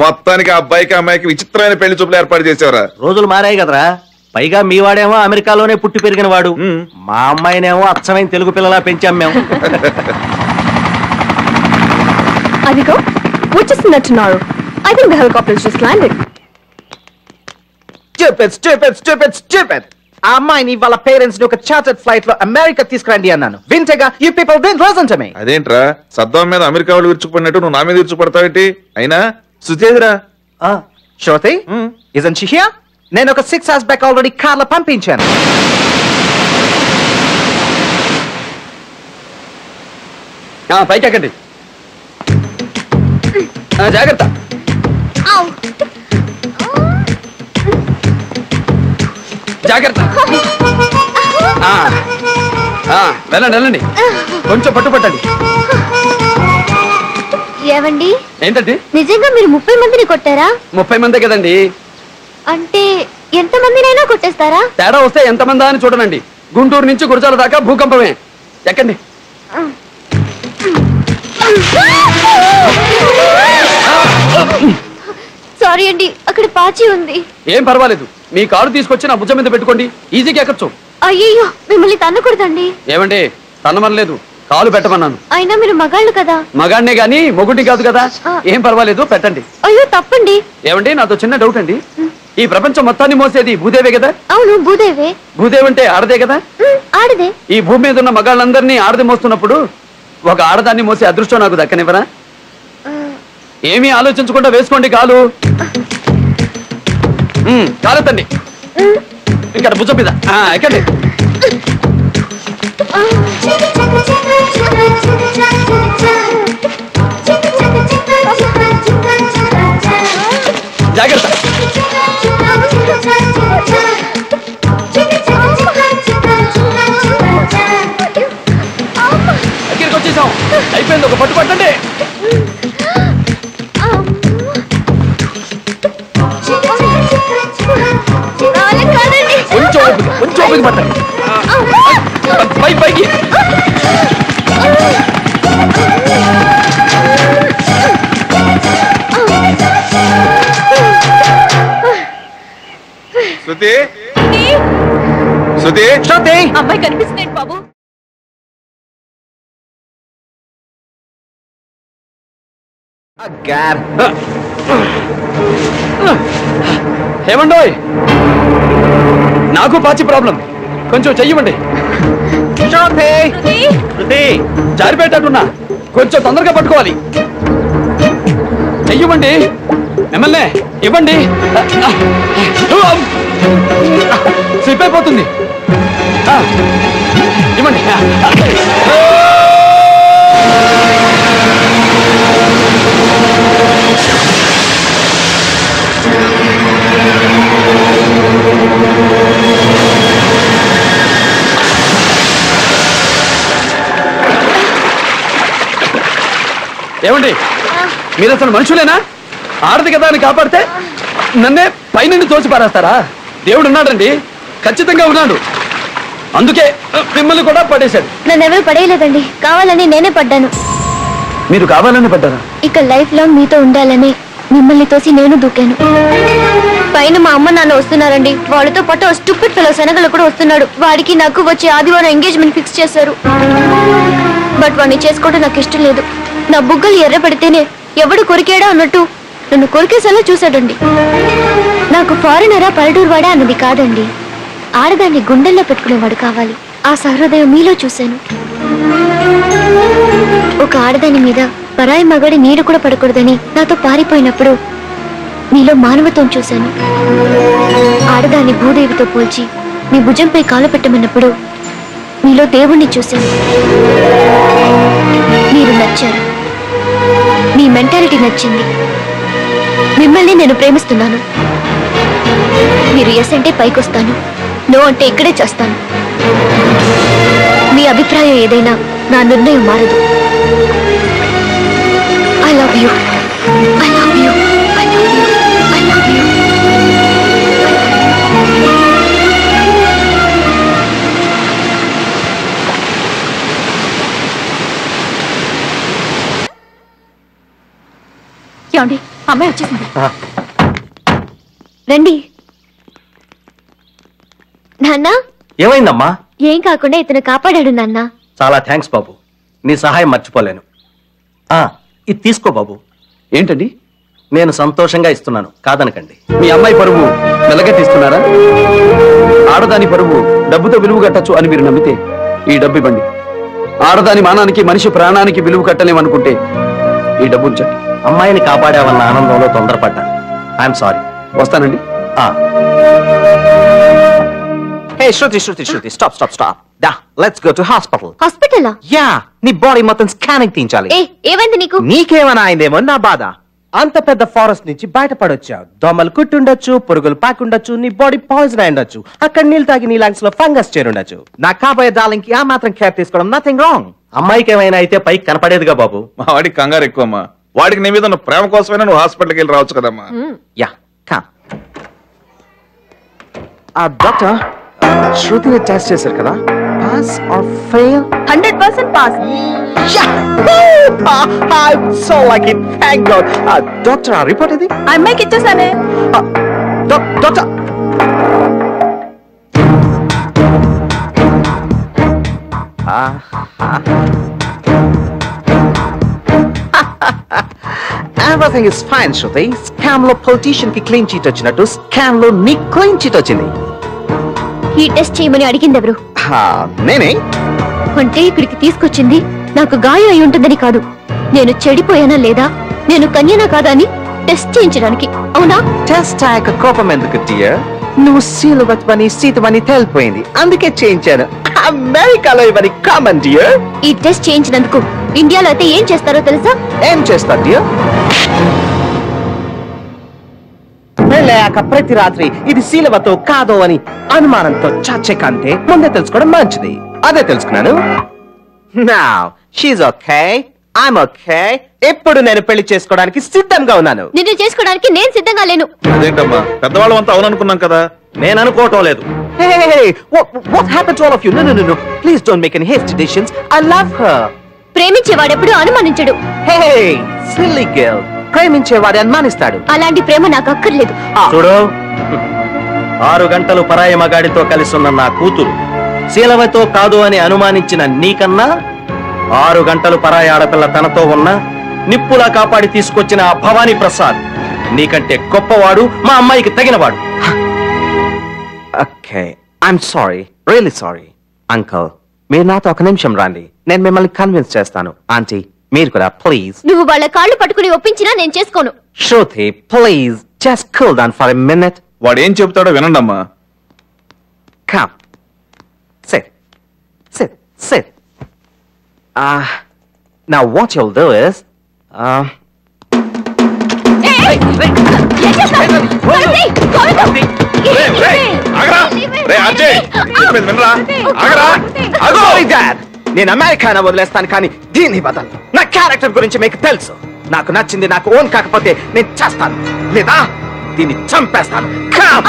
మొత్తానికి అబ్బాయికి అమ్మాయికి విచిత్రమైన పెళ్లి చూపులు ఏర్పాటు చేసేవరా. రోజులు మారాయి కదరా. పైగా మీ వాడేమో అమెరికాలోనే పుట్టి పెరిగిన వాడు, మా అమ్మాయినేమో అచ్చమైన తెలుగు పిల్లలా పెంచాం మేము. అదిగో వచ్చేస్తున్నట్టున్నారు. I think the helicopter is just landing. Stupid. ఆ అమ్మాయిని వాళ్ళ పేరెంట్స్ ని ఒక చార్టర్డ్ ఫ్లైట్ లో అమెరికా తీసుకురండి అన్నాను. వింటేగా you people don't listen to me. అదేంట్రా సద్దం మీద అమెరికా వాళ్ళు విరుచుకున్నట్టు నువ్వు నా మీద విరుచుపడతావేంటి? అయినా సుతేదిరా శృతి isn't she here? నేను ఒక 6 hours బ్యాక్ ఆల్రెడీ కార్ లో పంపించాను. పైకి ఎక్కండి, జాగ్రత్త. జాగ్రత్త. వెళ్ళండి, కొంచెం పట్టుపట్టండి. ఏవండి, ఏంటండి? నిజంగా మీరు 30 మందిని కొట్టారా? 30 మందే కదండి. అంటే ఎంత మందినైనా కొట్టేస్తారా? తేడా వస్తే ఎంతమందా అని చూడనండి. గుంటూరు నుంచి గురజాల దాకా భూకంపమే. ఎక్కండి. సారీ అండి, అక్కడ పాచి ఉంది. ఏం పర్వాలేదు, మీ కారు తీసుకొచ్చి నా భుజం మీద పెట్టుకోండి, ఈజీగా ఎక్కచ్చు. అయ్యో, మిమ్మల్ని తన్నకూడదండి. ఏమండి, తన్నమనలేదు, కాలు పెట్టమన్నాను. అయినా మీరు మగాళ్ళు కదా. మగాడినే గాని మొగుడిని కాదు కదా. ఏం పర్వాలేదు, పెట్టండి. అయ్యో తప్పండి. ఏమండి, నాతో చిన్న డౌట్ అండి. ఈ ప్రపంచం మొత్తాన్ని మోసేది భూదేవే కదా? అవును, భూదేవే. భూదేవి అంటే ఆడదే కదా? ఆడదే. ఈ భూమి మీద ఉన్న మగాళ్ళందరినీ ఆడది మోస్తున్నప్పుడు ఒక ఆడదాన్ని మోసే అదృష్టం నాకు దక్కనివ్వరా? ఏమీ ఆలోచించకుండా వేసుకోండి కాలు. కాలెత్తండి, ఇంకా భుజం మీద ఎక్కండి. జాగ్రత్త. దగ్గరికి వచ్చేసాం, అయిపోయింది. ఒక పట్టు పట్టండి. కొంచెం ఓపిక పట్టండి. పైకి. శృతి అమ్మాయి కనిపిస్తుంది బాబు. ఏమండోయ్, నాకు పాచి ప్రాబ్లం, కొంచెం చెయ్యమండి. జారిపెట్టట్టున్నా, కొంచెం తొందరగా పట్టుకోవాలి. చెయ్యమండి, మిమ్మల్ని ఇవ్వండి. స్లిప్ అయిపోతుంది. ఇవ్వండి. ఏమండి, మీరు అసలు మనుషులేనా? ఆడది కదా అని కాపాడితే నన్నే పైనుండి తోచి పారేస్తారా? దేవుడు ఉన్నాడండి, ఖచ్చితంగా ఉన్నాడు. అందుకే మిమ్మల్ని కూడా పడేశాడు. నన్ను ఎవరు పడేయలేదండి, కావాలని నేనే పడ్డాను. మీరు కావాలని పడ్డారా? ఇక లైఫ్ లాంగ్ మీతో ఉండాలని మిమ్మల్ని తోసి నేను దూకాను. పైన మా అమ్మ నాన్న వస్తున్నారండి, వాళ్ళతో పాటు స్టూపిడ్ ఫెలో శనగలు కూడా వస్తున్నాడు. వాడికి నాకు వచ్చే ఆదివారం ఎంగేజ్మెంట్ ఫిక్స్ చేశారు. బట్ వాడిని చేసుకోవడం నాకు ఇష్టం లేదు. నా బుగ్గలు ఎర్ర పెడితేనే ఎవడు కొరికాడా అన్నట్టు నన్ను కొరికేసేలా చూశాడండి. నాకు ఫారినరా పల్లెటూరు వాడా అన్నది కాదండి, ఆడదాన్ని గుండెల్లో పెట్టుకునేవాడు కావాలి. ఆ సహృదయం మీలో చూశాను. ఒక ఆడదాని మీద పరాయి మగడి నీరు కూడా పడకూడదని నాతో పారిపోయినప్పుడు మీలో మానవత్వం చూశాను. ఆడదాన్ని భూదేవితో పోల్చి మీ భుజంపై కాలు పెట్టమన్నప్పుడు మీలో దేవుణ్ణి చూశాను. మీరు నచ్చారు, మీ మెంటాలిటీ నచ్చింది. మిమ్మల్ని నేను ప్రేమిస్తున్నాను. మీరు ఎస్ అంటే పైకొస్తాను, నో అంటే ఇక్కడే చేస్తాను. మీ అభిప్రాయం ఏదైనా నా నిర్ణయం మారదు. I love you, I love you, I love you, I love you. ఏమండి అమ్మాయి వచ్చేసింది రండి నాన్న ఏమైందమ్మా? ఏం కాకుండా ఇతను కాపాడాడు నాన్న చాలా థ్యాంక్స్ బాబు, నీ సహాయం మర్చిపోలేను. ఇది తీసుకో బాబు. ఏంటండి? నేను సంతోషంగా ఇస్తున్నాను, కాదనకండి. మీ అమ్మాయి పరువు మెల్లగట్టిస్తున్నారా? ఆడదాని పరువు డబ్బుతో విలువ కట్టచ్చు అని మీరు నమ్మితే ఈ డబ్బు ఇవ్వండి. ఆడదాని మానానికి మనిషి ప్రాణానికి విలువ కట్టలేమనుకుంటే ఈ డబ్బు ఉంచండి. అమ్మాయిని కాపాడావన్న ఆనందంలో తొందరపడ్డాను. I'm sorry. వస్తానండి. Hey, Shruti, stop. Da, let's go to hospital. హాస్పిటలా? Yeah, నీ బాడీ మొత్తం స్కానింగ్ తీయించాలి. ఏమైంది నీకు? నీకేమైనా అయిందేమో నా బాధ. అంత పెద్ద ఫారెస్ట్ నుంచి బయటపడొచ్చావు. దోమలు కుట్టుండొచ్చు, పురుగులు పాకుండొచ్చు, నీ బాడీ పాయిజన్ అయి ఉండొచ్చు, అక్కడ నీళ్ళు తాగి నీ లంగ్స్ లో ఫంగస్ చేరుండొచ్చు. నా కాబోయే డార్లింగ్ కి ఆ మాత్రం కేర్ తీసుకోవడం నథింగ్ రాంగ్. అమ్మాయికి ఏమైనా అయితే పైకి కనపడేదిగా బాబు. మా వాడికి కంగారు ఎక్కువమ్మా. వాడికి నీ మీద ఉన్న ప్రేమ కోసమైనా నువ్వు హాస్పిటల్కి వెళ్ళి రావచ్చు కదమ్మా. Yeah come. డాక్టర్, శృతిని టెస్ట్ చేశారు కదా, pass or fail? 100% pass. I'm so lucky, thank God. Doctor, ఆ రిపోర్ట్ ఇది అమ్మాయికి ఇచ్చేసానే. Doctor, everything is fine, Shruti. Scam లో పొలిటీషియన్ కి క్లీన్ చీట్ వచ్చినట్టు స్కామ్ లో నీ క్లీన్ చీట్ వచ్చింది. ఈ టెస్ట్ చేయమని అడిగింది ఎవరు? నేనే. అంటే ఇక్కడికి తీసుకొచ్చింది నాకు గాయం అయి ఉంటుందని కాదు, నేను చెడిపోయానా లేదా, నేను కన్యనా కాదా అని టెస్ట్ చేయించడానికి. అవునా? టెస్ట్ అయ్యాక కోపం ఎందుకు డియర్? నువ్వు సీలువని సీతమని తేలిపోయింది, అందుకే చేయించాను. అమెరికాలో ఇవన్నీ కామన్ డియర్. ఈ టెస్ట్ చేయించినందుకు ఇండియాలో అయితే ఏం చేస్తారో తెలుసా? ఏం చేస్తా డియర్? పెళ్ళాక ప్రతి రాత్రి ఇది శీలవతో కాదో అని అనుమానంతో చచ్చే కంటే ముందే తెలుసుకోవడం మంచిది. అదే తెలుసుకున్నాను. Now she's okay, I'm okay. ఎప్పుడు నేను పెళ్లి చేసుకోవడానికి సిద్ధంగా ఉన్నాను. నిన్ను చేసుకోవడానికి నేను సిద్ధంగా లేను. అదేంటమ్మా, పెద్దవాళ్ళం అంతా అవుననుకున్నాం కదా. నేను అనుకోవటం లేదు. Hey, what happened to all of you? No. Please don't make any hasty decisions. I love her. ప్రేమించేవాడెప్పుడు అనుమానించడు. Hey, silly girl. ప్రేమించేవాడు అనుమానిస్తాడు. అలాంటి ప్రేమ నాకు అక్కర్లేదు. చూడు, 6 గంటలు పరాయి మగాడితో కలిసి ఉన్న నా కూతురు శీలవతో కాదు అని అనుమానించిన నీకన్నా 6 గంటలు పరాయి ఆడపిల్ల తనతో ఉన్న నిప్పులా కాపాడి తీసుకొచ్చిన ఆ భవానీ ప్రసాద్ నీకంటే గొప్పవాడు, మా అమ్మాయికి తగినవాడు. Okay, I'm sorry, really sorry. Uncle, మీరు నాతో ఒక నిమిషం రండి, నేను మిమ్మల్ని కన్విన్స్ చేస్తాను. ఆంటీ, మీరు కూడా ప్లీజ్. నువ్వు వాళ్ళ కాళ్ళు పట్టుకుని ఒప్పించినా నేను చేసుకోను. Shruti, please, just cool down for a minute. వాడు ఏం చెప్తాడో వినండమ్మా. Come. Sit. Now what you'll do is, Sorry, Dad. నేను అమెరికాను వదిలేస్తాను, కానీ దీన్ని బదలు. నా క్యారెక్టర్ గురించి మీకు తెలుసు. నాకు నచ్చింది నాకు ఓన్ కాకపోతే నేను చేస్తాను, లేదా దీన్ని చంపేస్తాను. Come.